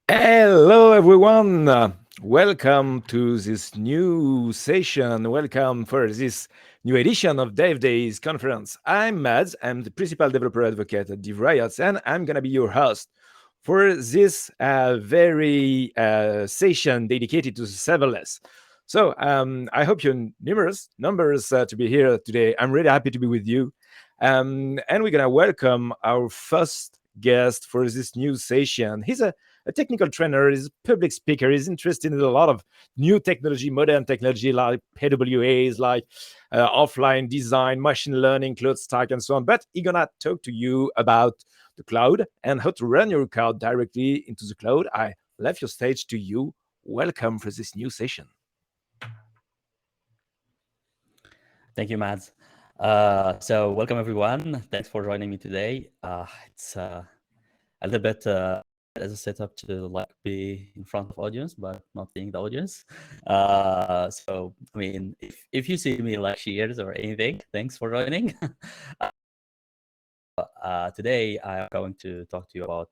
Hello, everyone. Welcome to this new session. Welcome for this new edition of Dev Days conference. I'm Mads. I'm the principal developer advocate at DevRiots, and I'm going to be your host for this very session dedicated to serverless. So I hope you're numerous numbers to be here today. I'm really happy to be with you. And we're going to welcome our first guest for this new session. He's a technical trainer, is a public speaker, is interested in a lot of new technology, modern technology like PWAs, like offline design, machine learning, cloud stack, and so on. But he's gonna talk to you about the cloud and how to run your cloud directly into the cloud. I left your stage to you. Welcome for this new session. Thank you, Mads. So welcome everyone. Thanks for joining me today. It's a little bit as a setup to like be in front of audience, but not seeing the audience. So I mean, if you see me like cheers or anything, thanks for joining. Today I am going to talk to you about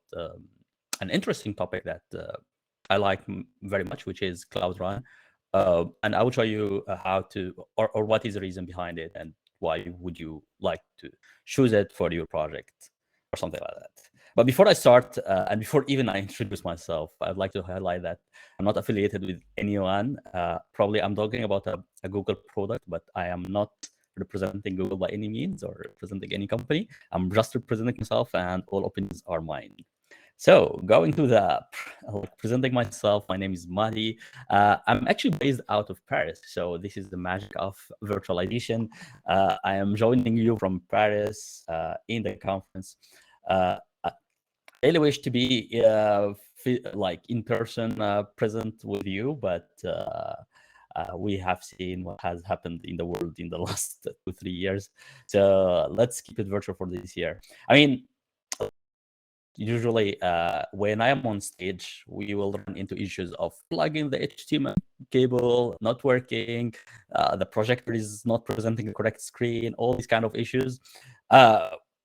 an interesting topic that I like very much, which is Cloud Run. And I will show you how to, or what is the reason behind it, and why would you like to choose it for your project or something like that. But before I start, and before even I introduce myself, I'd like to highlight that I'm not affiliated with anyone. Probably I'm talking about a Google product, but I am not representing Google by any means or representing any company. I'm just representing myself, and all opinions are mine. So going to the presenting myself, my name is Mahdi. I'm actually based out of Paris, so this is the magic of virtualization. I am joining you from Paris in the conference. I really wish to be like in person present with you, but we have seen what has happened in the world in the last 2-3 years. So let's keep it virtual for this year. I mean, usually when I am on stage, we will run into issues of plugging the HTML cable, not working, the projector is not presenting the correct screen, all these kind of issues.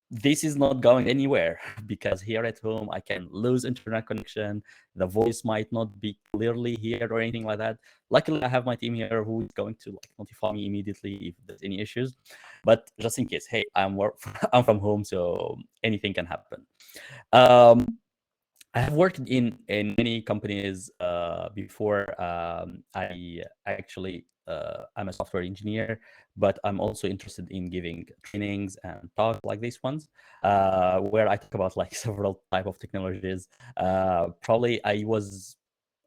This is not going anywhere because here at home I can lose internet connection, the voice might not be clearly heard or anything like that. Luckily I have my team here who is going to like notify me immediately if there's any issues, but just in case, hey, I'm from home, so anything can happen. um, I have worked in many companies before. I actually I'm a software engineer, but I'm also interested in giving trainings and talks like these ones, where I talk about like several type of technologies. Probably I was,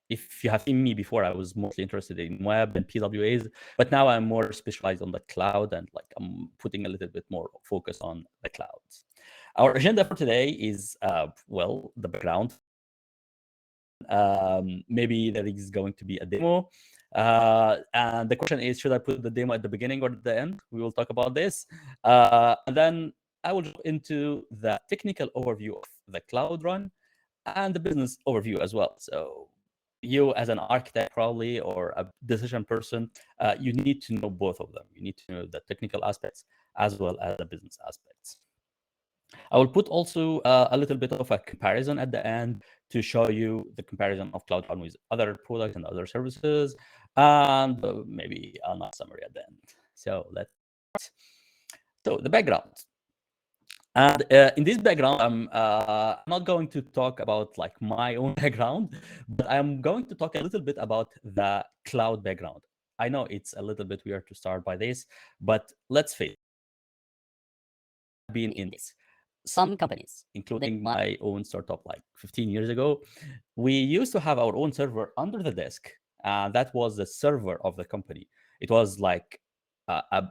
if you have seen me before, I was mostly interested in web and PWAs, but now I'm more specialized on the cloud, and like I'm putting a little bit more focus on the clouds. Our agenda for today is, well, the background. Maybe there is going to be a demo. And the question is, should I put the demo at the beginning or at the end? We will talk about this. And then I will jump into the technical overview of the Cloud Run and the business overview as well. So you as an architect probably, or a decision person, you need to know both of them. You need to know the technical aspects as well as the business aspects. I will put also a little bit of a comparison at the end to show you the comparison of Cloud Run with other products and other services, and maybe a nice summary at the end. So let's start. So the background. And in this background, I'm not going to talk about like my own background, but I'm going to talk a little bit about the cloud background. I know it's a little bit weird to start by this, but let's face it, been in this. Some companies, including my own startup like 15 years ago, we used to have our own server under the desk. That was the server of the company. It was like a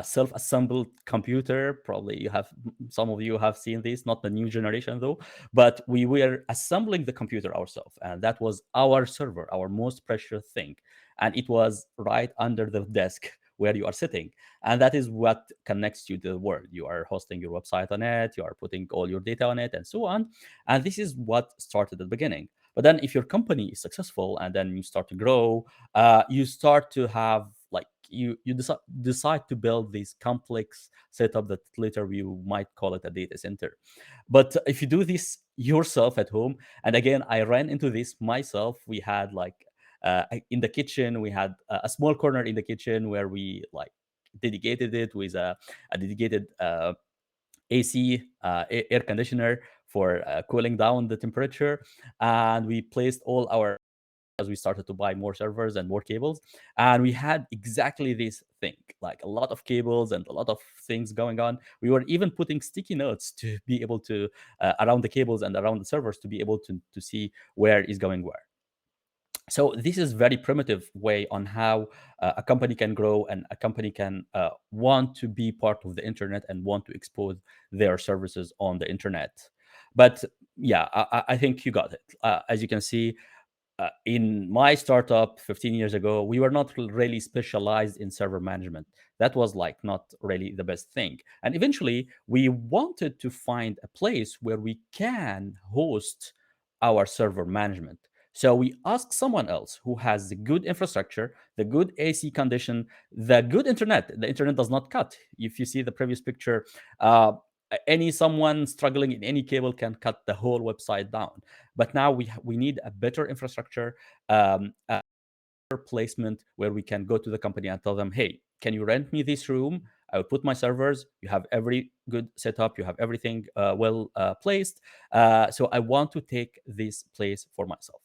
self-assembled computer. Probably you have, some of you have seen this, not the new generation though, but we were assembling the computer ourselves, and that was our server, our most precious thing, and it was right under the desk where you are sitting, and that is what connects you to the world. You are hosting your website on it, you are putting all your data on it, and so on. And this is what started at the beginning. But then if your company is successful and then you start to grow, you start to have like you decide to build this complex setup that later you might call it a data center. But if you do this yourself at home, and again, I ran into this myself. We had like in the kitchen, we had a small corner in the kitchen where we like dedicated it with a dedicated AC air conditioner for cooling down the temperature, and we placed all our, as we started to buy more servers and more cables, and we had exactly this thing, like a lot of cables and a lot of things going on. We were even putting sticky notes to be able to around the cables and around the servers to be able to see where is going where. So this is very primitive way on how a company can grow, and a company can want to be part of the internet and want to expose their services on the internet. But yeah, I think you got it. As you can see, in my startup 15 years ago, we were not really specialized in server management. That was like not really the best thing. And eventually, we wanted to find a place where we can host our server management. So we asked someone else who has the good infrastructure, the good AC condition, the good internet. The internet does not cut. If you see the previous picture, any someone struggling in any cable can cut the whole website down. But now we need a better infrastructure, a better placement where we can go to the company and tell them, hey, can you rent me this room? I will put my servers. You have every good setup. You have everything well placed. So I want to take this place for myself.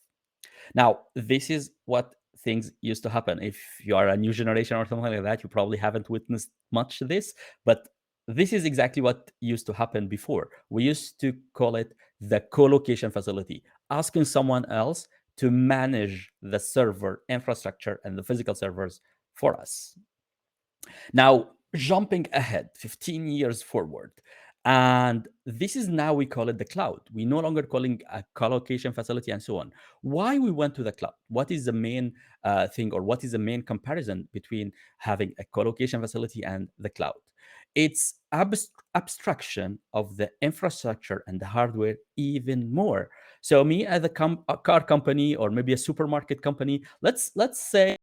Now, this is what things used to happen. If you are a new generation or something like that, you probably haven't witnessed much of this, but this is exactly what used to happen before. We used to call it the co-location facility, asking someone else to manage the server infrastructure and the physical servers for us. Now, jumping ahead 15 years forward, and this is now we call it the cloud. We no longer calling a collocation facility and so on. Why we went to the cloud? What is the main thing, or what is the main comparison between having a collocation facility and the cloud? It's abstraction of the infrastructure and the hardware even more. So me as a car company, or maybe a supermarket company, let's say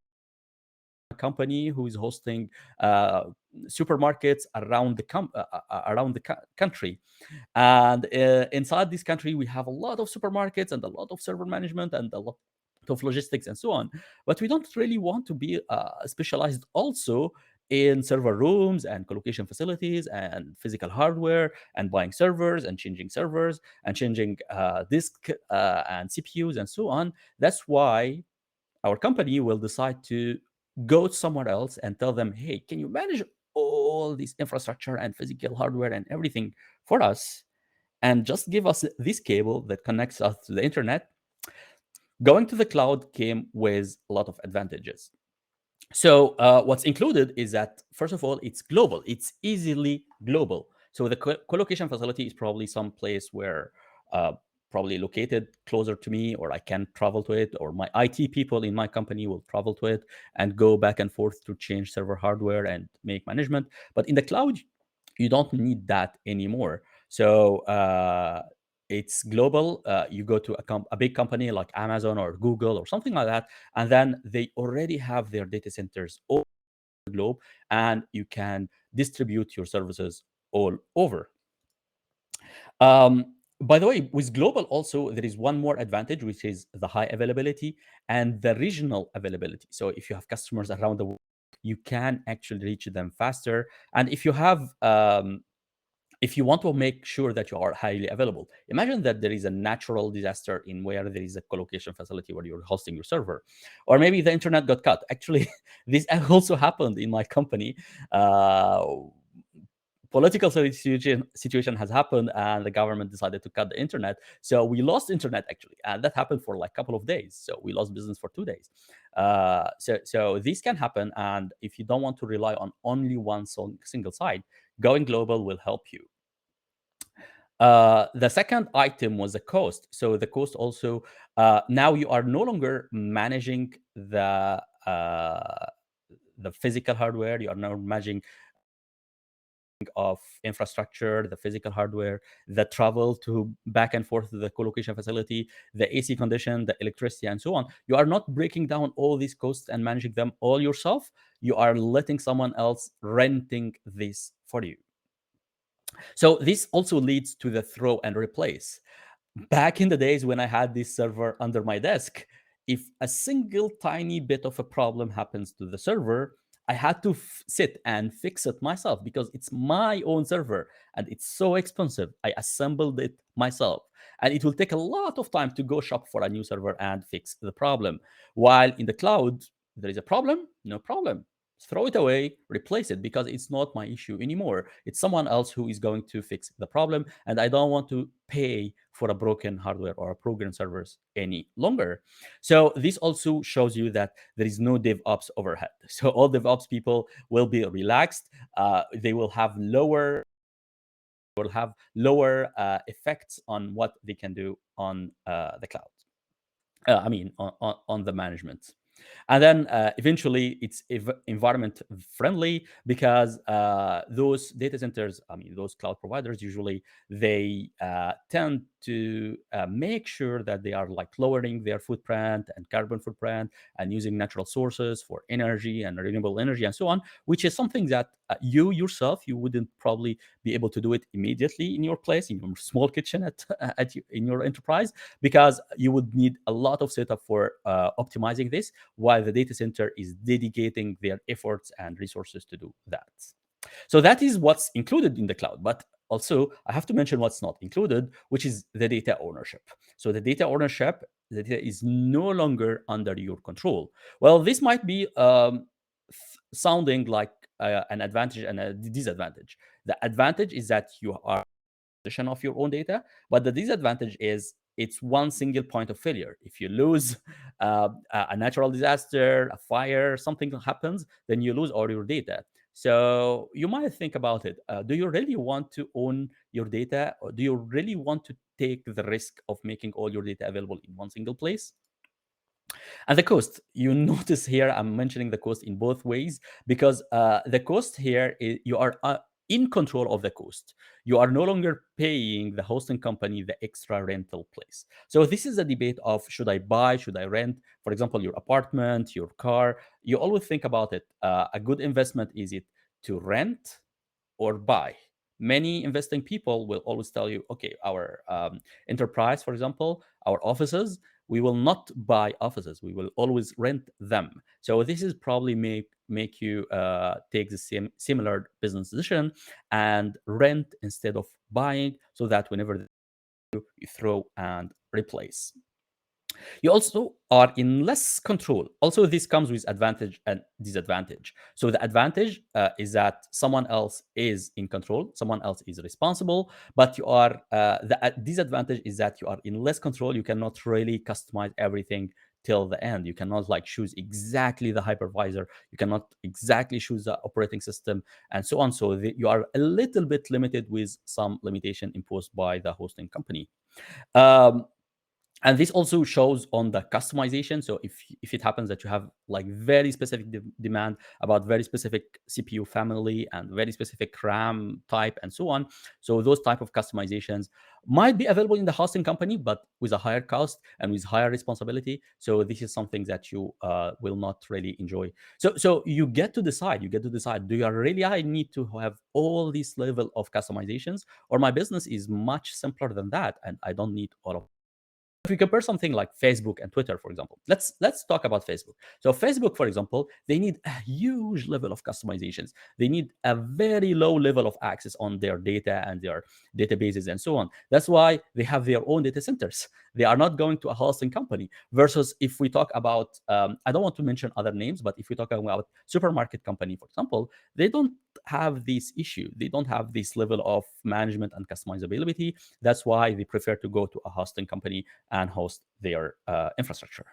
a company who is hosting uh, supermarkets around the country, and inside this country we have a lot of supermarkets and a lot of server management and a lot of logistics and so on. But we don't really want to be specialized also in server rooms and colocation facilities and physical hardware and buying servers and changing disk and CPUs and so on. That's why our company will decide to go somewhere else and tell them, hey, can you manage all this infrastructure and physical hardware and everything for us, and just give us this cable that connects us to the internet? Going to the cloud came with a lot of advantages. So what's included is that, first of all, it's global. It's easily global. So the co-location facility is probably some place where uh, probably located closer to me, or I can travel to it, or my IT people in my company will travel to it and go back and forth to change server hardware and make management. But in the cloud, you don't need that anymore. So it's global. You go to a big company like Amazon or Google or something like that, and then they already have their data centers all over the globe, and you can distribute your services all over. Um, by the way, with global also, there is one more advantage, which is the high availability and the regional availability. So if you have customers around the world, you can actually reach them faster. And if you want to make sure that you are highly available, imagine that there is a natural disaster in where there is a collocation facility where you're hosting your server, or maybe the internet got cut. Actually, this also happened in my company. Political situation has happened, and the government decided to cut the internet. So we lost internet actually, and that happened for like a couple of days. So we lost business for 2 days. So this can happen, and if you don't want to rely on only one single side, going global will help you. The second item was the cost. So the cost also, now you are no longer managing the physical hardware. You are now managing of infrastructure, the physical hardware, the travel to back and forth to the co-location facility, the AC condition, the electricity, and so on. You are not breaking down all these costs and managing them all yourself. you are letting someone else renting this for you. So this also leads to the throw and replace. Back in the days when I had this server under my desk, if a single tiny bit of a problem happens to the server, I had to sit and fix it myself because it's my own server and it's so expensive. I assembled it myself. And it will take a lot of time to go shop for a new server and fix the problem. While in the cloud, there is a problem, no problem. Throw it away, replace it because it's not my issue anymore. It's someone else who is going to fix the problem. And I don't want to pay for a broken hardware or a broken servers any longer. So this also shows you that there is no DevOps overhead. So all DevOps people will be relaxed. They will have lower effects on what they can do on the cloud. On the management. And then eventually it's environment friendly because those data centers, those cloud providers, usually they tend to make sure that they are like lowering their footprint and carbon footprint and using natural sources for energy and renewable energy and so on, which is something that you yourself, you wouldn't probably be able to do it immediately in your place, in your small kitchen in your enterprise, because you would need a lot of setup for optimizing this, while the data center is dedicating their efforts and resources to do that. So that is what's included in the cloud. But also, I have to mention what's not included, which is the data ownership. So the data ownership, the data is no longer under your control. Well, this might be sounding like an advantage and a disadvantage. The advantage is that you are possession of your own data, but the disadvantage is it's one single point of failure. If you lose a natural disaster, a fire, something happens, then you lose all your data. So you might think about it. Do you really want to own your data, or do you really want to take the risk of making all your data available in one single place? And the cost, you notice here, I'm mentioning the cost in both ways because the cost here is you are in control of the cost. You are no longer paying the hosting company the extra rental place. So this is a debate of should I buy, should I rent? For example, your apartment, your car. You always think about it. A good investment, is it to rent or buy? Many investing people will always tell you, okay, our enterprise, for example, our offices, we will not buy offices. We will always rent them. So this is probably make you take the similar business decision and rent instead of buying, so that whenever you throw and replace. You also are in less control. Also, this comes with advantage and disadvantage. So the advantage is that someone else is in control, someone else is responsible, but you are the disadvantage is that you are in less control. You cannot really customize everything till the end. You cannot like choose exactly the hypervisor. You cannot exactly choose the operating system and so on. So you are a little bit limited with some limitation imposed by the hosting company. Um, and this also shows on the customization. So if it happens that you have like very specific demand about very specific CPU family and very specific RAM type and so on, so those type of customizations might be available in the hosting company, but with a higher cost and with higher responsibility. So this is something that you will not really enjoy. So you get to decide. Do you really I need to have all this level of customizations, or my business is much simpler than that, and I don't need all of. If we compare something like Facebook and Twitter, for example, let's talk about Facebook. So Facebook, for example, they need a huge level of customizations. They need a very low level of access on their data and their databases and so on. That's why they have their own data centers. They are not going to a hosting company. Versus if we talk about, I don't want to mention other names, but if we talk about supermarket company, for example, they don't have this issue. They don't have this level of management and customizability. That's why they prefer to go to a hosting company and host their infrastructure.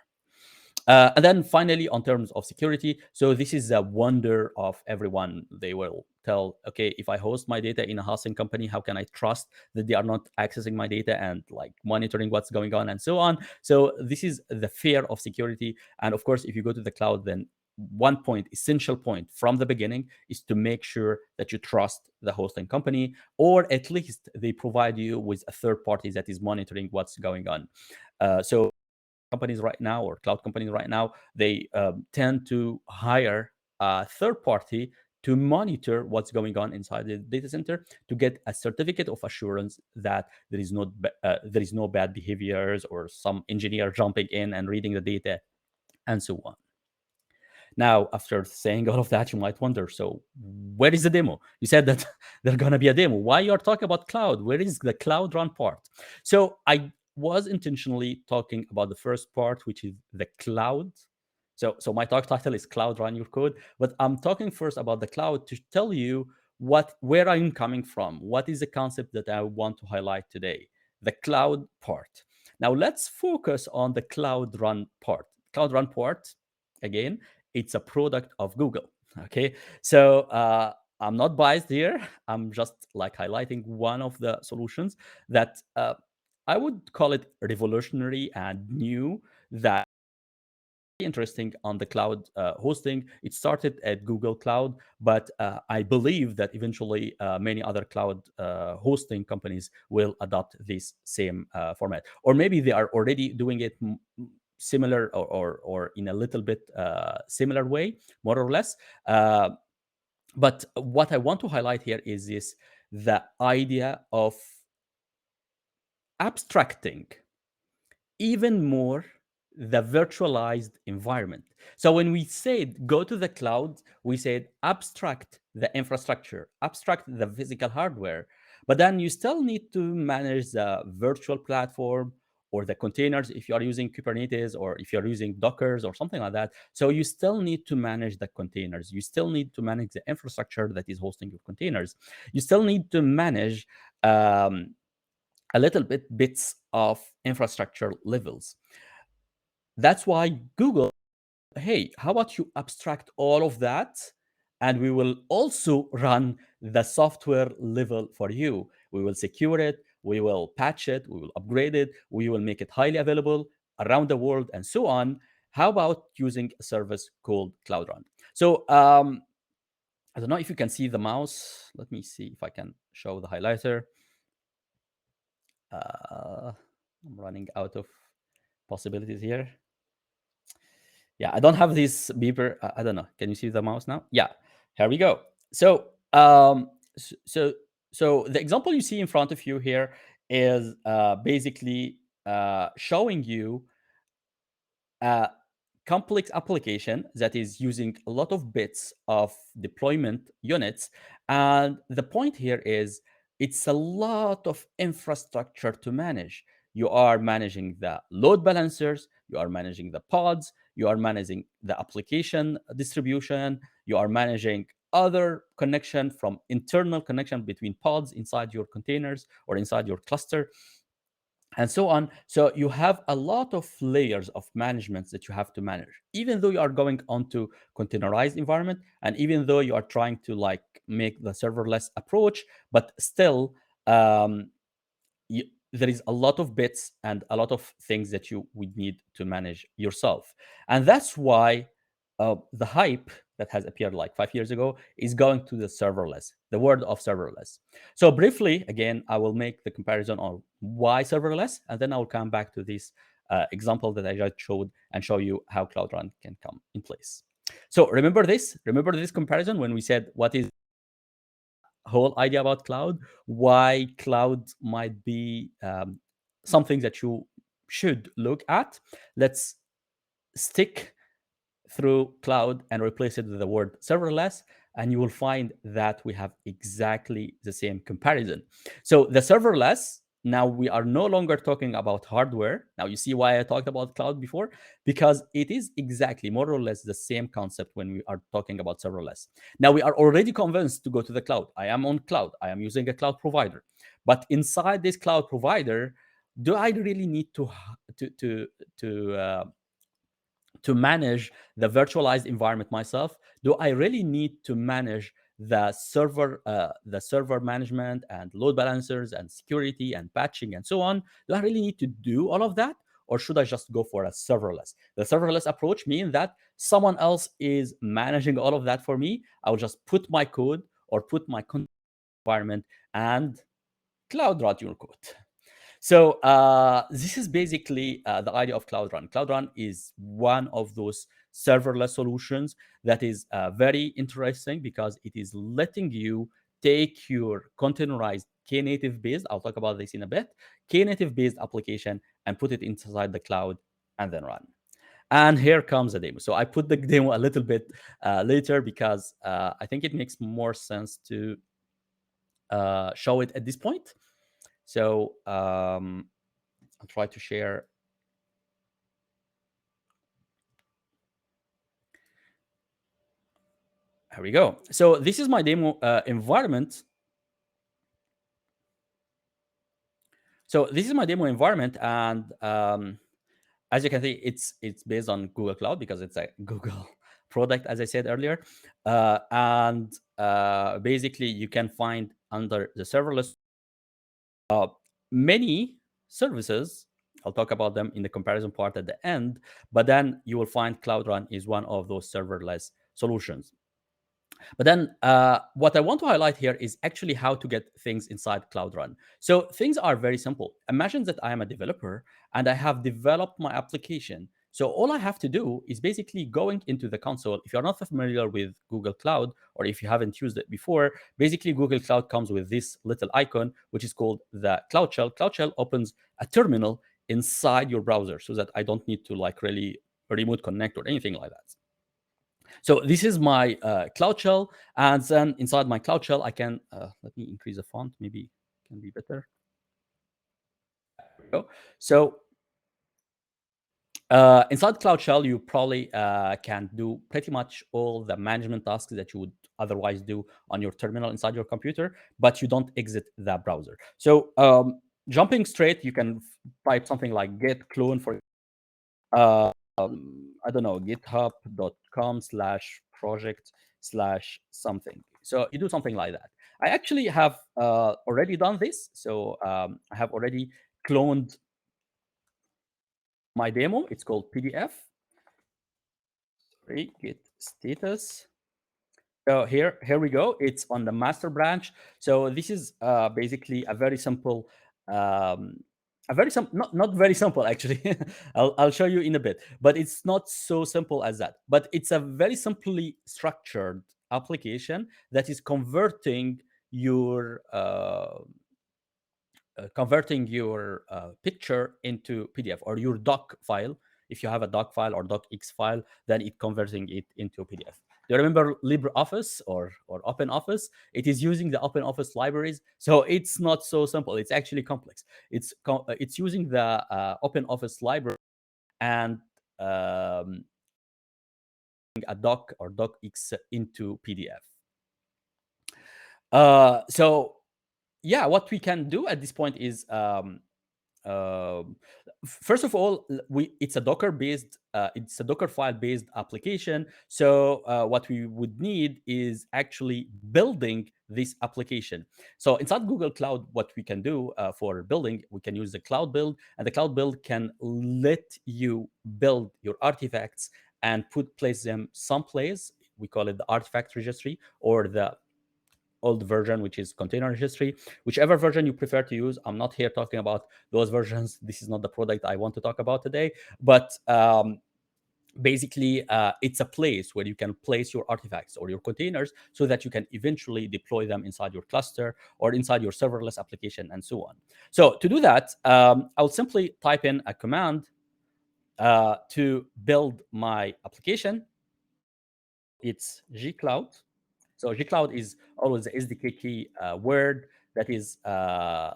And then finally, on terms of security, so this is a wonder of everyone. They will tell, okay, if I host my data in a hosting company, how can I trust that they are not accessing my data and like monitoring what's going on and so on? So this is the fear of security. And of course, if you go to the cloud, then one point, essential point from the beginning is to make sure that you trust the hosting company, or at least they provide you with a third party that is monitoring what's going on. So companies right now, or cloud companies right now, they tend to hire a third party to monitor what's going on inside the data center to get a certificate of assurance that there is no bad behaviors or some engineer jumping in and reading the data and so on. Now, after saying all of that, you might wonder, so where is the demo? You said that there's going to be a demo. Why you are talking about cloud? Where is the cloud run part? So I was intentionally talking about the first part, which is the cloud. So my talk title is Cloud Run Your Code, but I'm talking first about the cloud to tell you where I'm coming from. What is the concept that I want to highlight today? The cloud part. Now let's focus on the cloud run part. Cloud run part, again, it's a product of Google. Okay, so I'm not biased here. I'm just like highlighting one of the solutions that I would call it revolutionary and new, that interesting on the cloud hosting. It started at Google Cloud, but I believe that eventually many other cloud hosting companies will adopt this same format, or maybe they are already doing it similar, or in a little bit similar way, more or less. But what I want to highlight here is the idea of abstracting even more the virtualized environment. So when we said go to the cloud, we said abstract the infrastructure, abstract the physical hardware, but then you still need to manage the virtual platform or the containers if you are using Kubernetes, or if you're using Dockers or something like that. So you still need to manage the containers. You still need to manage the infrastructure that is hosting your containers. You still need to manage a little bits of infrastructure levels. That's why Google, hey, how about you abstract all of that, and we will also run the software level for you. We will secure it, we will patch it, we will upgrade it, we will make it highly available around the world, and so on. How about using a service called Cloud Run? So I don't know if you can see the mouse. Let me see if I can show the highlighter. I'm running out of possibilities here. Yeah, I don't have this beeper. I don't know. Can you see the mouse now? Yeah, here we go. So, so the example you see in front of you here is basically showing you a complex application that is using a lot of bits of deployment units. And the point here is it's a lot of infrastructure to manage. You are managing the load balancers, you are managing the pods, you are managing the application distribution, you are managing other connection from internal connection between pods inside your containers or inside your cluster, and so on. So you have a lot of layers of management that you have to manage, even though you are going onto containerized environment, and even though you are trying to like make the serverless approach, but still um, there is a lot of bits and a lot of things that you would need to manage yourself. And that's why the hype that has appeared like 5 years ago is going to the serverless, the word of serverless. So briefly, again, I will make the comparison on why serverless, and then I will come back to this example that I just showed and show you how Cloud Run can come in place. So remember this comparison when we said what is whole idea about cloud, why cloud might be something that you should look at. Let's stick through cloud and replace it with the word serverless, and you will find that we have exactly the same comparison. So the serverless, now we are no longer talking about hardware. Now you see why I talked about cloud before, because it is exactly more or less the same concept when we are talking about serverless. Now we are already convinced to go to the cloud. I am on cloud. I am using a cloud provider. But inside this cloud provider, do I really need to to uh, to manage the virtualized environment myself? Do I really need to manage the server management and load balancers and security and patching and so on? Do I really need to do all of that, or should I just go for a serverless? The serverless approach means that someone else is managing all of that for me. I'll just put my code or put my environment and cloud run your code. So this is basically the idea of Cloud Run. Cloud Run is one of those serverless solutions that is very interesting because it is letting you take your containerized Knative based, I'll talk about this in a bit, Knative based application and put it inside the cloud and then run. And here comes the demo. So I put the demo a little bit later because I think it makes more sense to show it at this point. So I'll try to share. Here we go. So this is my demo environment. So this is my demo environment, and as you can see, it's based on Google Cloud because it's a Google product, as I said earlier. And basically, you can find under the serverless many services. I'll talk about them in the comparison part at the end, but then you will find Cloud Run is one of those serverless solutions. But then what I want to highlight here is actually how to get things inside Cloud Run. So things are very simple. Imagine that I am a developer and I have developed my application. So all I have to do is basically going into the console. If you're not familiar with Google Cloud, or if you haven't used it before, basically Google Cloud comes with this little icon, which is called the Cloud Shell. Cloud Shell opens a terminal inside your browser so that I don't need to like really remote connect or anything like that. So this is my Cloud Shell, and then inside my Cloud Shell, I can, let me increase the font, maybe it can be better. There we go. So inside Cloud Shell, you probably can do pretty much all the management tasks that you would otherwise do on your terminal inside your computer, but you don't exit the browser. So jumping straight, you can type something like git clone for I don't know, github.com/project/something. So you do something like that. I actually have already done this. So I have already cloned my demo. It's called PDF. Sorry, git status. So here we go. It's on the master branch. So this is basically a very simple not very simple actually. I'll show you in a bit, but it's not so simple as that. But it's a very simply structured application that is converting your picture into PDF, or your doc file. If you have a doc file or docx file, then it converting it into PDF. Do you remember LibreOffice or OpenOffice? It is using the OpenOffice libraries, so it's not so simple. It's actually complex. It's using the OpenOffice library and a doc or docx into PDF. So yeah, what we can do at this point is first of all, it's a Docker based, it's a Docker file based application. So what we would need is actually building this application. So inside Google Cloud, what we can do for building, we can use the Cloud Build, and the Cloud Build can let you build your artifacts and place them someplace. We call it the artifact registry, or the old version, which is container registry, whichever version you prefer to use. I'm not here talking about those versions. This is not the product I want to talk about today, but basically it's a place where you can place your artifacts or your containers so that you can eventually deploy them inside your cluster or inside your serverless application and so on. So to do that, I'll simply type in a command to build my application. It's gcloud. So gcloud is always the SDK key word that is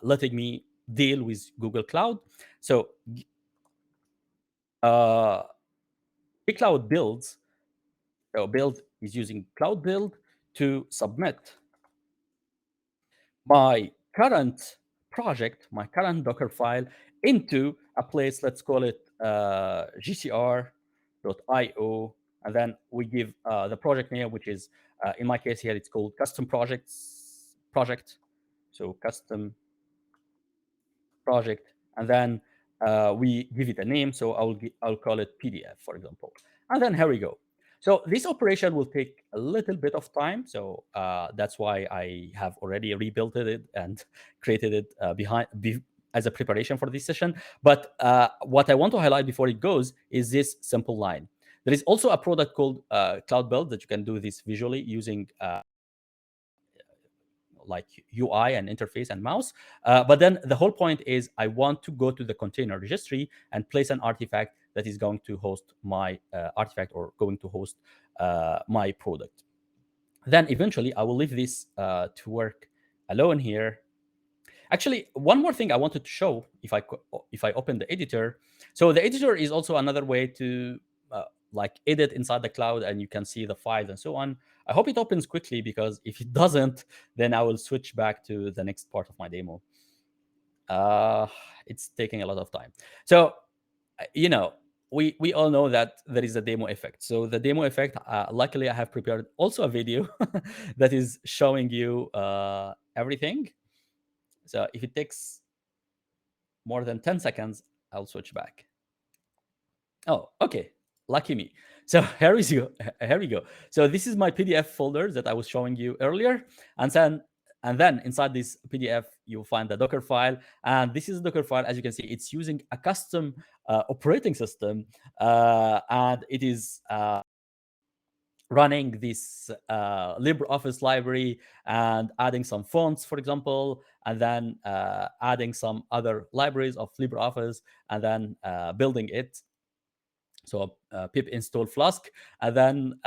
letting me deal with Google Cloud. So gcloud builds. So build is using cloud build to submit my current project, my current Docker file, into a place. Let's call it gcr.io, and then we give the project name, which is in my case here, it's called custom project. So custom project, and then we give it a name. So I'll call it PDF, for example. And then here we go. So this operation will take a little bit of time. So that's why I have already rebuilt it and created it as a preparation for this session. But what I want to highlight before it goes is this simple line. There is also a product called Cloud Build that you can do this visually using like UI and interface and mouse. But then the whole point is I want to go to the container registry and place an artifact that is going to host my artifact or going to host my product. Then eventually I will leave this to work alone here. Actually, one more thing I wanted to show if I open the editor. So the editor is also another way to like edit inside the cloud, and you can see the files and so on. I hope it opens quickly, because if it doesn't, then I will switch back to the next part of my demo. It's taking a lot of time. So, you know, we all know that there is a demo effect. So the demo effect, luckily I have prepared also a video that is showing you everything. So if it takes more than 10 seconds, I'll switch back. Oh, okay. Lucky me. So here we go. Here we go. So this is my PDF folder that I was showing you earlier. And then inside this PDF, you'll find the Docker file. And this is a Docker file. As you can see, it's using a custom operating system. And it is running this LibreOffice library and adding some fonts, for example, and then adding some other libraries of LibreOffice, and then building it. So pip install Flask, and then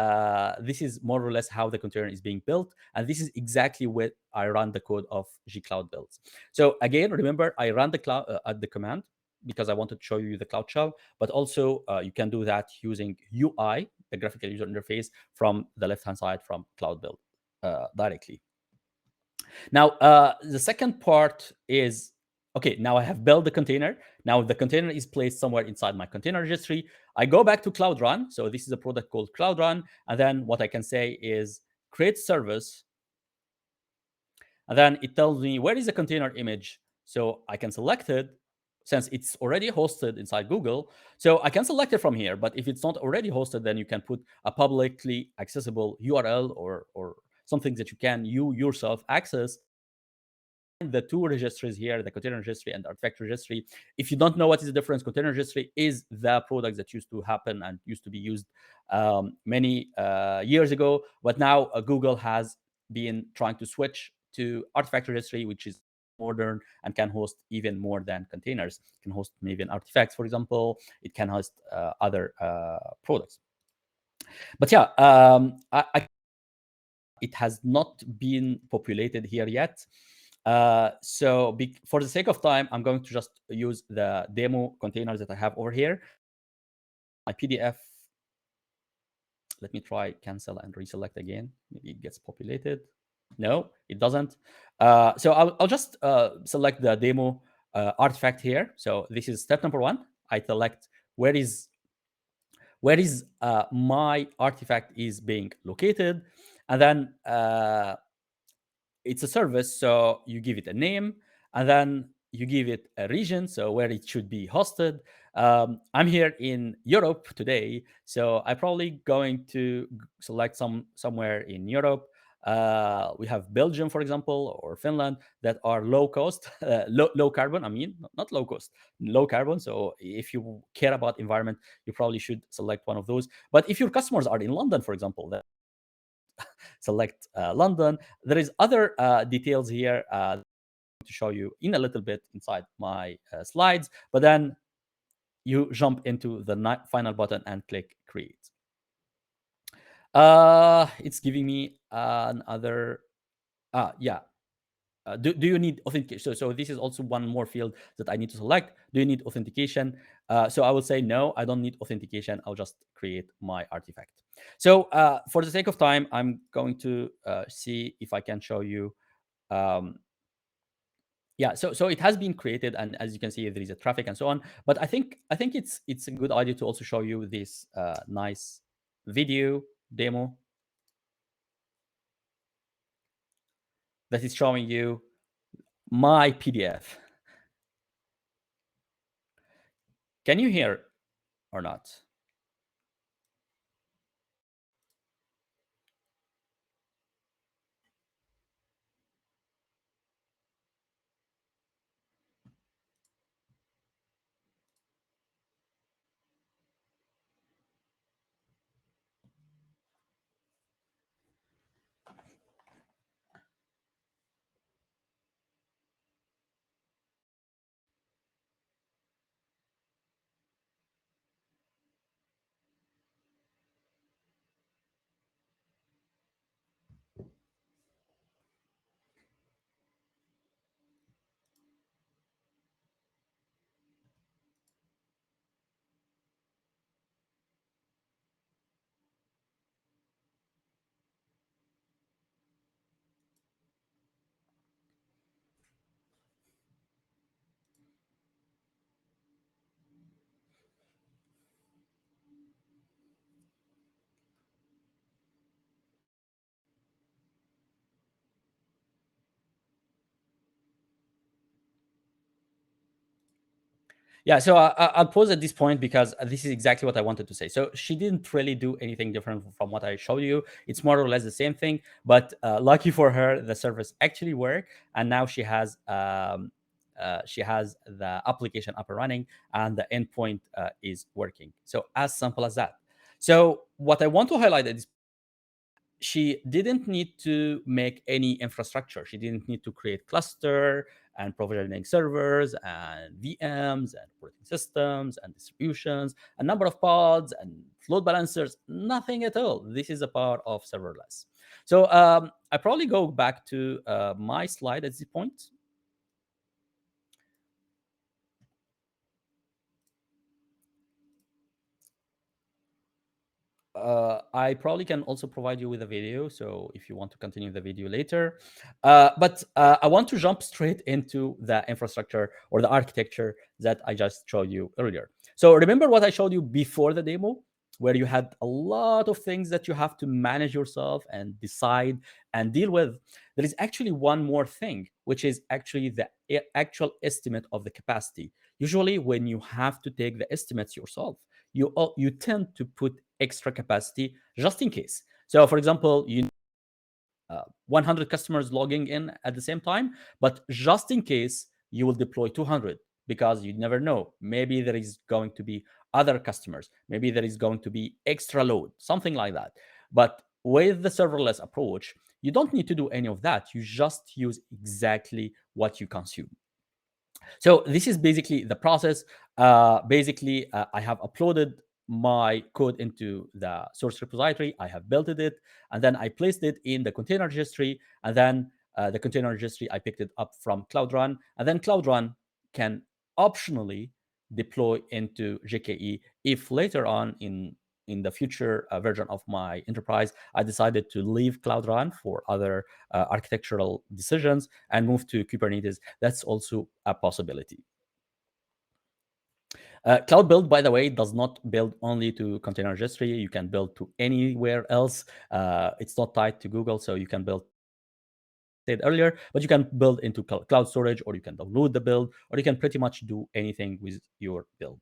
this is more or less how the container is being built. And this is exactly where I run the code of gcloud builds. So again, remember, I ran the cloud the command because I wanted to show you the Cloud Shell, but also you can do that using UI, the graphical user interface, from the left-hand side from Cloud Build directly. Now, the second part is, okay, now I have built the container. Now the container is placed somewhere inside my container registry. I go back to Cloud Run. So this is a product called Cloud Run. And then what I can say is create service. And then it tells me where is the container image. So I can select it since it's already hosted inside Google. So I can select it from here. But if it's not already hosted, then you can put a publicly accessible URL or something that you yourself access. The two registries here, the container registry and the artifact registry. If you don't know what is the difference, container registry is the product that used to happen and used to be used many years ago. But now Google has been trying to switch to artifact registry, which is modern and can host even more than containers. It can host maybe an artifacts, for example. It can host other products. But yeah, it has not been populated here yet. So for the sake of time, I'm going to just use the demo containers that I have over here. My PDF, let me try cancel and reselect again. Maybe it gets populated. No, it doesn't. So I'll just select the demo artifact here. So this is step number one. I select where is my artifact is being located. And then it's a service, so you give it a name, and then you give it a region, so where it should be hosted. I'm here in Europe today, so I'm probably going to select somewhere in Europe. We have Belgium, for example, or Finland, that are low cost, low carbon. I mean, not low cost, low carbon. So if you care about environment, you probably should select one of those. But if your customers are in London, for example, then select London. There is other details here to show you in a little bit inside my slides, but then you jump into the final button and click create. It's giving me another, yeah. Do you need authentication? So this is also one more field that I need to select. Do you need authentication? So I will say no, I don't need authentication. I'll just create my artifact. So for the sake of time, I'm going to see if I can show you. Yeah, so it has been created, and as you can see, there is a traffic and so on. But I think it's a good idea to also show you this nice video demo that is showing you my PDF. Can you hear or not? Yeah, so I'll pause at this point because this is exactly what I wanted to say. So she didn't really do anything different from what I showed you. It's more or less the same thing, but lucky for her, the service actually worked, and now she has the application up and running, and the endpoint is working. So as simple as that. So what I want to highlight is she didn't need to make any infrastructure. She didn't need to create cluster and provisioning servers and VMs and operating systems and distributions, a number of pods and load balancers, nothing at all. This is a part of serverless. So I probably go back to my slide at this point. I probably can also provide you with a video, so if you want to continue the video later. But I want to jump straight into the infrastructure or the architecture that I just showed you earlier. So remember what I showed you before the demo, where you had a lot of things that you have to manage yourself and decide and deal with. There is actually one more thing, which is actually the actual estimate of the capacity. Usually when you have to take the estimates yourself, you tend to put extra capacity just in case. So for example, 100 customers logging in at the same time, but just in case you will deploy 200 because you never know. Maybe there is going to be other customers. Maybe there is going to be extra load, something like that. But with the serverless approach, you don't need to do any of that. You just use exactly what you consume. So this is basically the process. I have uploaded my code into the source repository. I have built it, and then I placed it in the container registry, and then the container registry, I picked it up from Cloud Run, and then Cloud Run can optionally deploy into GKE if later on in the future version of my enterprise, I decided to leave Cloud Run for other architectural decisions and move to Kubernetes. That's also a possibility. Cloud Build, by the way, does not build only to container registry. You can build to anywhere else. It's not tied to Google, so you can build said earlier, but you can build into cloud storage, or you can download the build, or you can pretty much do anything with your build.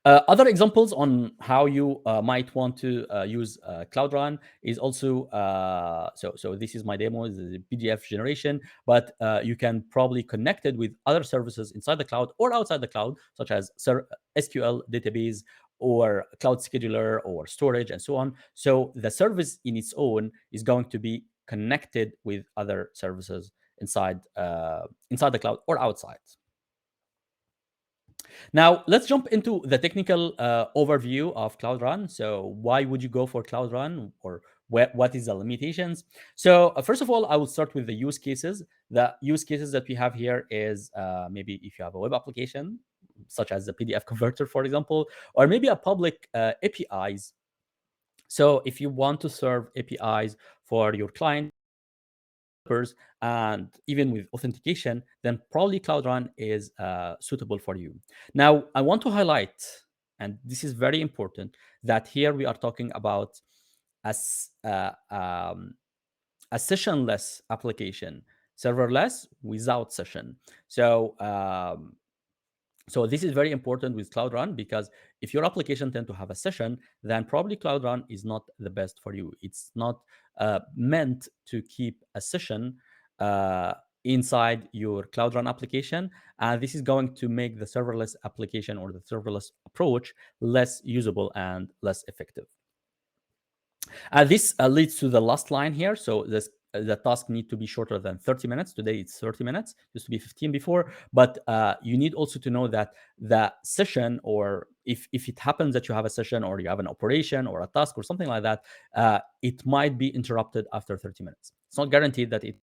Other examples on how you might want to use Cloud Run is also, so this is my demo, this is a PDF generation, but you can probably connect it with other services inside the cloud or outside the cloud, such as SQL database or cloud scheduler or storage and so on. So the service in its own is going to be connected with other services inside the cloud or outside. Now, let's jump into the technical overview of Cloud Run. So why would you go for Cloud Run, or what is the limitations? So first of all, I will start with the use cases. The use cases that we have here is maybe if you have a web application, such as the PDF converter, for example, or maybe a public APIs. So if you want to serve APIs for your client, and even with authentication, then probably Cloud Run is suitable for you. Now, I want to highlight, and this is very important, that here we are talking about a sessionless application, serverless without session. So so this is very important with Cloud Run, because if your application tend to have a session, then probably Cloud Run is not the best for you. It's not meant to keep a session inside your Cloud Run application. And this is going to make the serverless application or the serverless approach less usable and less effective. This leads to the last line here. So the task need to be shorter than 30 minutes. Today it's 30 minutes, used to be 15 before, but you need also to know that the session, or if it happens that you have a session or you have an operation or a task or something like that, it might be interrupted after 30 minutes. It's not guaranteed that it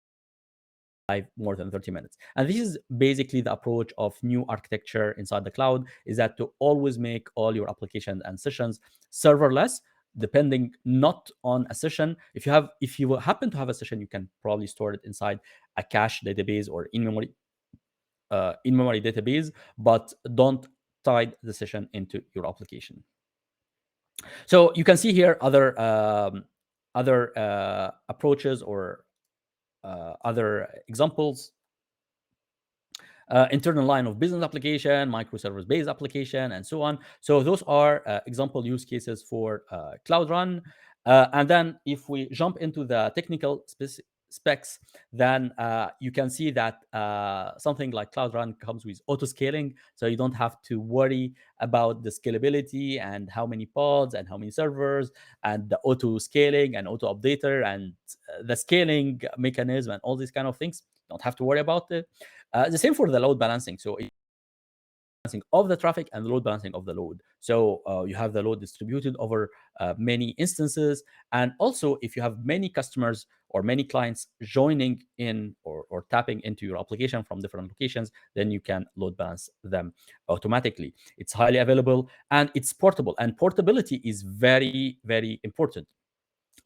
more than 30 minutes. And this is basically the approach of new architecture inside the cloud, is that to always make all your applications and sessions serverless, depending not on a session. If you happen to have a session, you can probably store it inside a cache database or in-memory database, but don't tie the session into your application. So you can see here other approaches or other examples. internal line of business application, microservice based application, and so on. So those are example use cases for Cloud Run. And then if we jump into the technical specs, then you can see that something like Cloud Run comes with auto scaling, so you don't have to worry about the scalability and how many pods and how many servers and the auto scaling and auto updater and the scaling mechanism and all these kind of things. Don't have to worry about it. The same for the load balancing. So balancing of the traffic and load balancing of the load. So you have the load distributed over many instances. And also, if you have many customers or many clients joining in or tapping into your application from different locations, then you can load balance them automatically. It's highly available and it's portable. And portability is very, very important.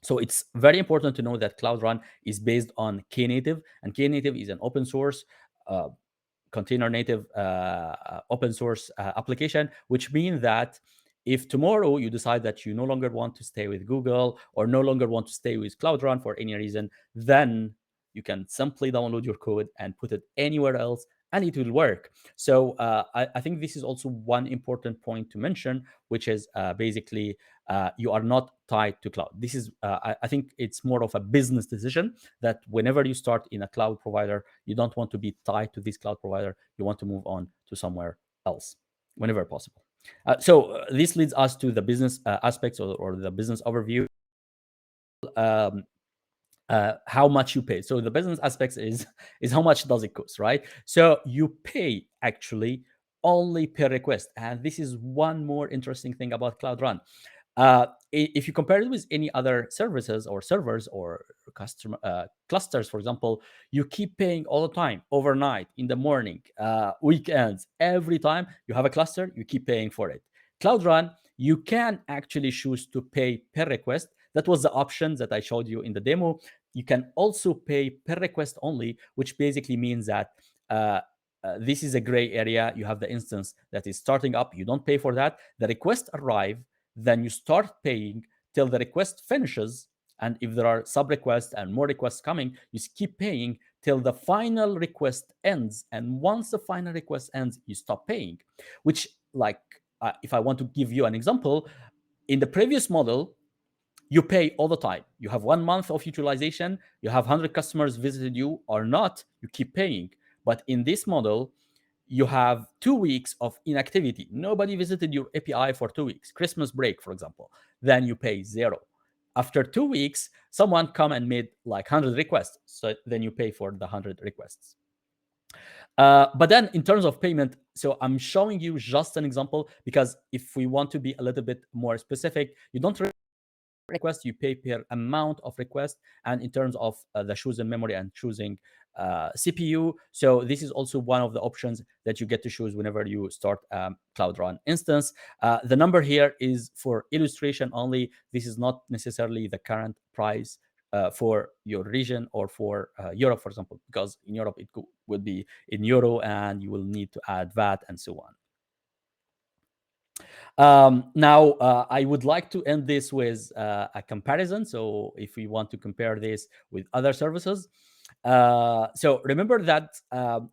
So it's very important to know that Cloud Run is based on Knative, and Knative is an open source uh, container native open source application, which means that if tomorrow you decide that you no longer want to stay with Google or no longer want to stay with Cloud Run for any reason, then you can simply download your code and put it anywhere else and it will work. So I think this is also one important point to mention, which is basically you are not tied to cloud. This is, I think it's more of a business decision that whenever you start in a cloud provider, you don't want to be tied to this cloud provider. You want to move on to somewhere else whenever possible. So this leads us to the business aspects or the business overview. Um, how much you pay. So the business aspects is how much does it cost, right? So you pay actually only per request, and this is one more interesting thing about Cloud Run. If you compare it with any other services or servers or customer clusters, for example, you keep paying all the time, overnight, in the morning, weekends, every time you have a cluster, you keep paying for it. Cloud Run, you can actually choose to pay per request. That was the option that I showed you in the demo. You can also pay per request only, which basically means that this is a gray area. You have the instance that is starting up. You don't pay for that. The request arrive, then you start paying till the request finishes. And if there are sub requests and more requests coming, you keep paying till the final request ends. And once the final request ends, you stop paying. Which, like, if I want to give you an example, in the previous model, you pay all the time. You have 1 month of utilization, you have 100 customers visited you or not, you keep paying. But in this model, you have 2 weeks of inactivity. Nobody visited your API for 2 weeks, Christmas break, for example. Then you pay zero. After 2 weeks, someone come and made like 100 requests. So then you pay for the 100 requests. But then in terms of payment, so I'm showing you just an example because if we want to be a little bit more specific, you don't request, you pay per amount of request, and in terms of the choosing memory and choosing CPU. So this is also one of the options that you get to choose whenever you start Cloud Run instance. The number here is for illustration only. This is not necessarily the current price for your region or for Europe, for example, because in Europe it would be in euro and you will need to add VAT and so on. Now, I would like to end this with a comparison. So if we want to compare this with other services, so remember that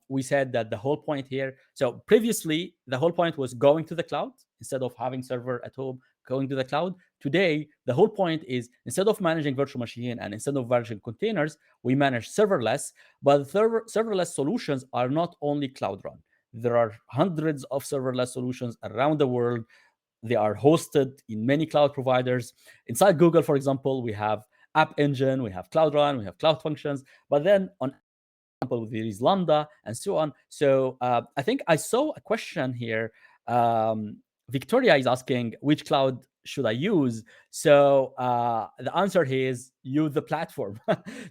we said that the whole point here, so previously, the whole point was going to the cloud instead of having server at home, going to the cloud. Today, the whole point is instead of managing virtual machine and instead of managing containers, we manage serverless. But serverless solutions are not only Cloud Run. There are hundreds of serverless solutions around the world. They are hosted in many cloud providers. Inside Google, for example, we have App Engine, we have Cloud Run, we have Cloud Functions. But then on example, there is Lambda and so on. So I think I saw a question here. Victoria is asking, which cloud should I use? So the answer here is use the platform.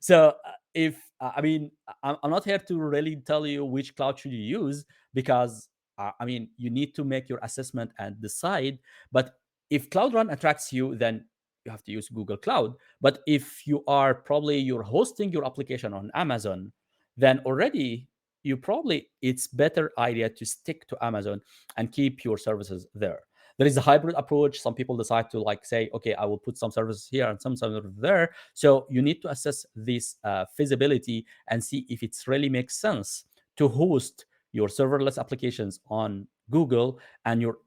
So if, I mean, I'm not here to really tell you which cloud should you use because, I mean, you need to make your assessment and decide. But if Cloud Run attracts you, then you have to use Google Cloud. But if you are probably you're hosting your application on Amazon, then already it's better idea to stick to Amazon and keep your services there. There is a hybrid approach. Some people decide to like say, okay, I will put some services here and some services there. So you need to assess this feasibility and see if it really makes sense to host your serverless applications on Google and your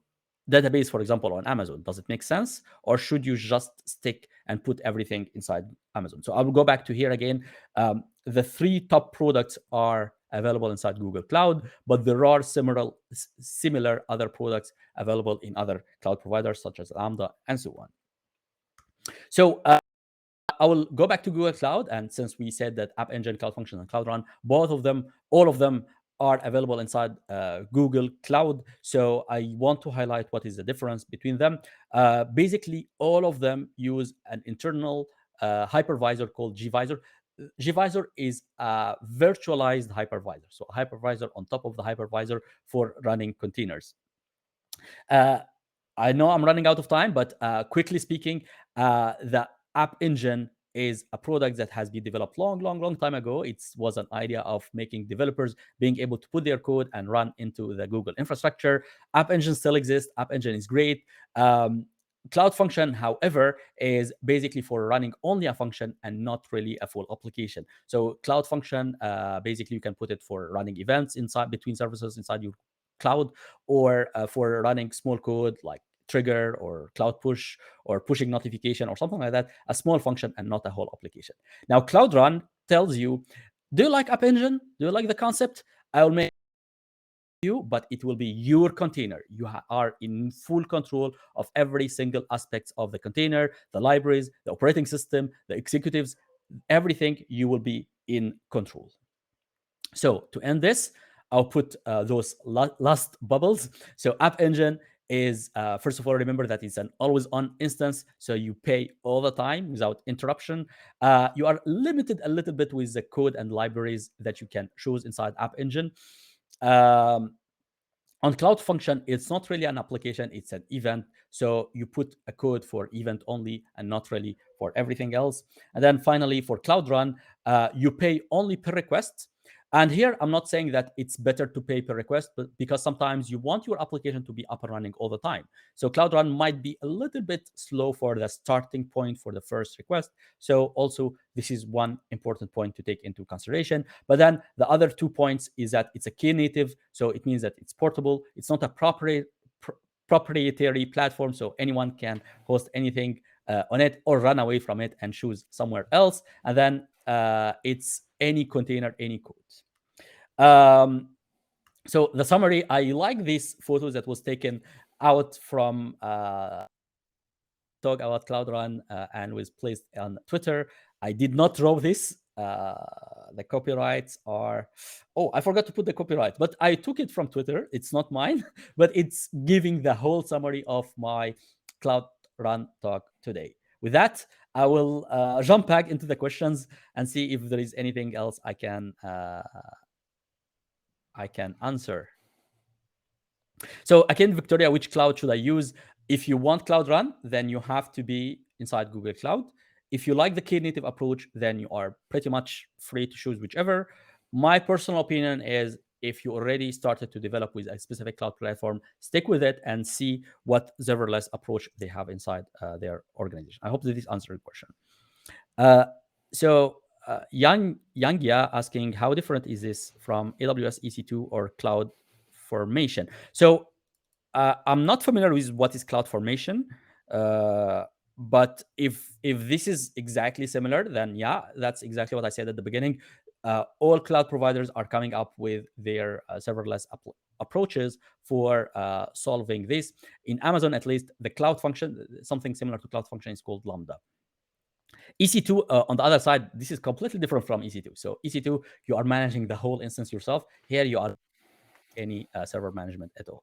database, for example, on Amazon? Does it make sense? Or should you just stick and put everything inside Amazon? So I will go back to here again. The three top products are available inside Google Cloud, but there are similar other products available in other cloud providers such as Lambda and so on. So I will go back to Google Cloud, and since we said that App Engine, Cloud Function, and Cloud Run, both of them, all of them are available inside Google Cloud. So I want to highlight what is the difference between them. Basically, all of them use an internal hypervisor called gvisor. Gvisor is a virtualized hypervisor, so a hypervisor on top of the hypervisor for running containers. I know I'm running out of time, but quickly speaking, the App Engine is a product that has been developed long time ago. It was an idea of making developers being able to put their code and run into the Google infrastructure. App Engine still exists. App Engine is great. Cloud Function, however, is basically for running only a function and not really a full application. So Cloud Function, basically you can put it for running events inside between services inside your cloud, or for running small code like trigger or cloud push or pushing notification or something like that, a small function and not a whole application. Now, Cloud Run tells you, do you like App Engine? Do you like the concept? I will make you, but it will be your container. You are in full control of every single aspect of the container, the libraries, the operating system, the executives, everything. You will be in control. So to end this, I'll put those last bubbles. So App Engine is, first of all, remember that it's an always-on instance, so you pay all the time without interruption. You are limited a little bit with the code and libraries that you can choose inside App Engine. On Cloud Function, it's not really an application, it's an event. So you put a code for event only and not really for everything else. And then finally, for Cloud Run, you pay only per request. And here, I'm not saying that it's better to pay per request, but because sometimes you want your application to be up and running all the time. So Cloud Run might be a little bit slow for the starting point for the first request. So also, this is one important point to take into consideration. But then the other 2 points is that it's a knative. So it means that it's portable. It's not a proprietary platform, so anyone can host anything on it or run away from it and choose somewhere else. And then it's any container, any code. So the summary, I like these photos that was taken out from talk about Cloud Run and was placed on Twitter. I did not draw this. The copyrights are, oh, I forgot to put the copyright, but I took it from Twitter. It's not mine, but it's giving the whole summary of my Cloud Run talk today. With that, I will jump back into the questions and see if there is anything else I can answer. So again, Victoria, which cloud should I use? If you want Cloud Run, then you have to be inside Google Cloud. If you like the knative approach, then you are pretty much free to choose whichever. My personal opinion is, if you already started to develop with a specific cloud platform, stick with it and see what serverless approach they have inside their organization. I hope that this answered the question. So Yangya asking, how different is this from AWS EC2 or Cloud Formation? So I'm not familiar with what is Cloud Formation, but if this is exactly similar, then yeah, that's exactly what I said at the beginning. All cloud providers are coming up with their serverless approaches for solving this. In Amazon, at least, the Cloud Function, something similar to Cloud Function, is called Lambda. EC2, on the other side, this is completely different from EC2. So EC2, you are managing the whole instance yourself. Here, you are any server management at all.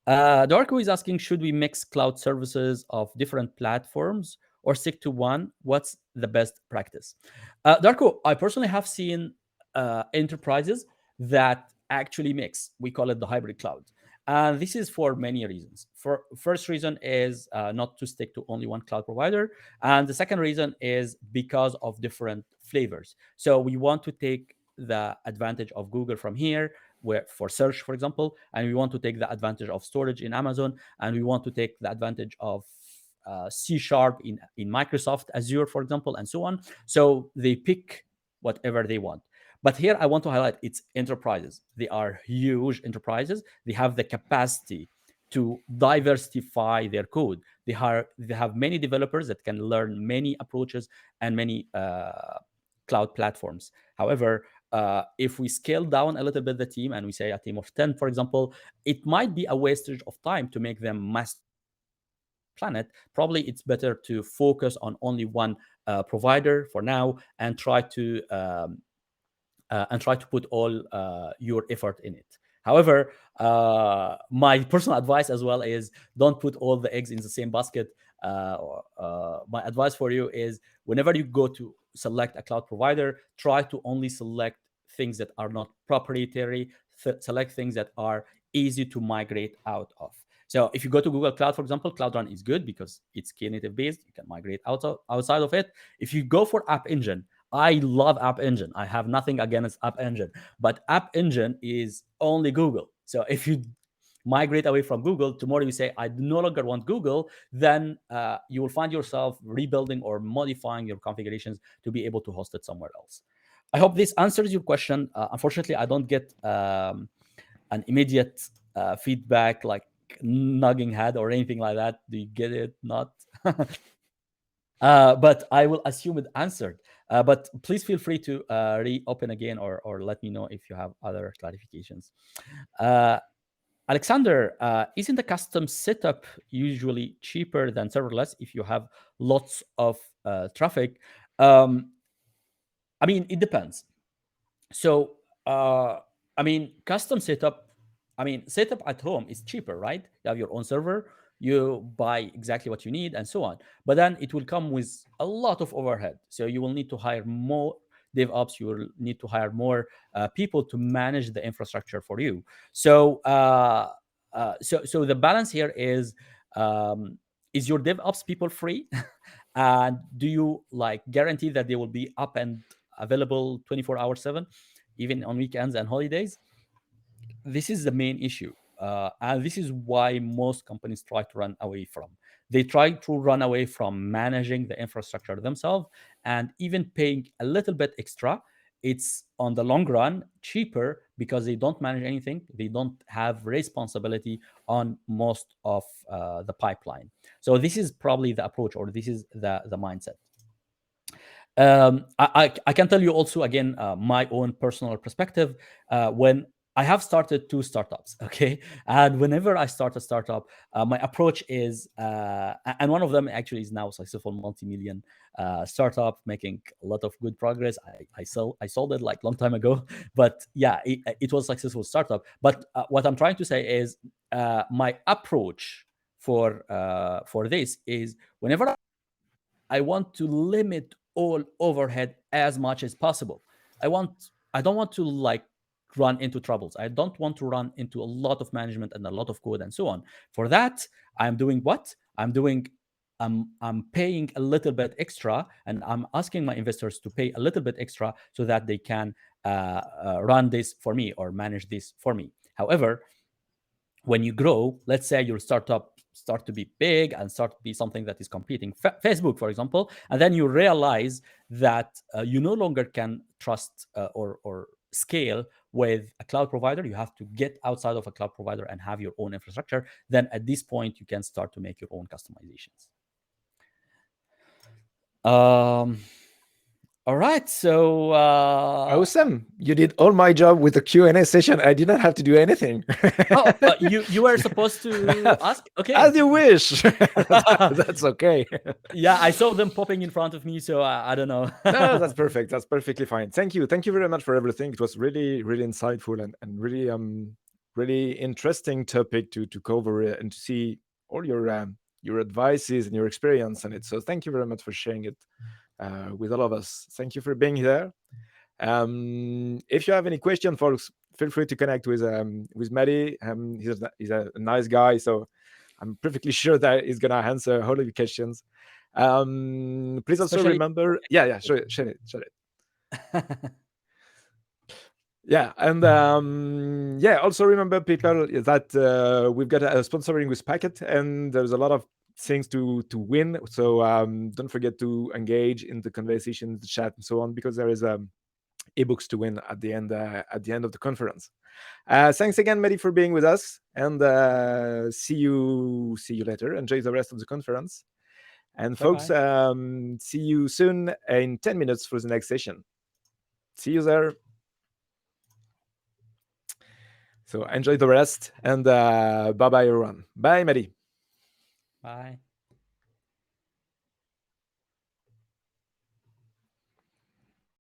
Darko is asking, should we mix cloud services of different platforms or stick to one? What's the best practice? Darko, I personally have seen enterprises that actually mix. We call it the hybrid cloud. And this is for many reasons. First reason is not to stick to only one cloud provider. And the second reason is because of different flavors. So we want to take the advantage of Google from here, where for search, for example, and we want to take the advantage of storage in Amazon, and we want to take the advantage of C# in Microsoft Azure, for example, and so on. So they pick whatever they want. But here I want to highlight it's enterprises. They are huge enterprises. They have the capacity to diversify their code. They have many developers that can learn many approaches and many cloud platforms. However, if we scale down a little bit the team and we say a team of 10, for example, it might be a wastage of time to make them masters of the planet. Probably it's better to focus on only one provider for now and try to put all your effort in it. However, my personal advice as well is don't put all the eggs in the same basket. My advice for you is whenever you go to select a cloud provider, try to only select things that are not proprietary, select things that are easy to migrate out of. So if you go to Google Cloud, for example, Cloud Run is good because it's Knative based. You can migrate outside of it. If you go for App Engine, I love App Engine. I have nothing against App Engine, but App Engine is only Google. So if you migrate away from Google, tomorrow you say, I no longer want Google, then you will find yourself rebuilding or modifying your configurations to be able to host it somewhere else. I hope this answers your question. Unfortunately, I don't get an immediate feedback like nodding head or anything like that. Do you get it? Not. But I will assume it answered. But please feel free to reopen again or let me know if you have other clarifications. Alexander, isn't the custom setup usually cheaper than serverless if you have lots of traffic? I mean, it depends. So, custom setup, setup at home is cheaper, right? You have your own server, you buy exactly what you need, and so on. But then it will come with a lot of overhead. So you will need to hire more DevOps, you will need to hire more people to manage the infrastructure for you. So, so the balance here is your DevOps people free? And do you like guarantee that they will be up and available 24 hours 7, even on weekends and holidays? This is the main issue. And this is why most companies try to run away from. They try to run away from managing the infrastructure themselves and even paying a little bit extra. It's on the long run cheaper because they don't manage anything. They don't have responsibility on most of the pipeline. So this is probably the approach, or this is the mindset. I can tell you also, again, my own personal perspective. When I have started 2 startups, okay? And whenever I start a startup, my approach is, and one of them actually is now a successful multi-million startup, making a lot of good progress. I sold it like long time ago, but yeah, it was a successful startup. But what I'm trying to say is, my approach for this is whenever I want to limit all overhead as much as possible. I don't want to like run into troubles. I don't want to run into a lot of management and a lot of code and so on. For that, I'm doing what? I'm paying a little bit extra, and I'm asking my investors to pay a little bit extra so that they can run this for me or manage this for me. However, when you grow, let's say your startup start to be big and start to be something that is competing Facebook, for example, and then you realize that you no longer can trust or scale with a cloud provider. You have to get outside of a cloud provider and have your own infrastructure. Then at this point you can start to make your own customizations. All right, so Awesome! You did all my job with the Q&A session. I did not have to do anything. You were supposed to ask. Okay, as you wish. That's okay. Yeah, I saw them popping in front of me, so I don't know. No, that's perfect. That's perfectly fine. Thank you. Thank you very much for everything. It was really, really insightful and really really interesting topic to cover and to see all your advices and your experience on it. So thank you very much for sharing it with all of us. Thank you for being here. If you have any question, folks, feel free to connect with Mahdy. He's a nice guy, so I'm perfectly sure that he's gonna answer all of your questions. Please also Especially- remember, yeah, share it. Yeah, and yeah, also remember, people, that we've got a sponsoring with Packet, and there's a lot of things to win. So don't forget to engage in the conversation, the chat, and so on, because there is ebooks to win at the end of the conference. Thanks again, Mahdy, for being with us, and see you later. Enjoy the rest of the conference, and folks, see you soon in 10 minutes for the next session. See you there. So enjoy the rest, and bye bye everyone. Bye, Mahdy. Bye.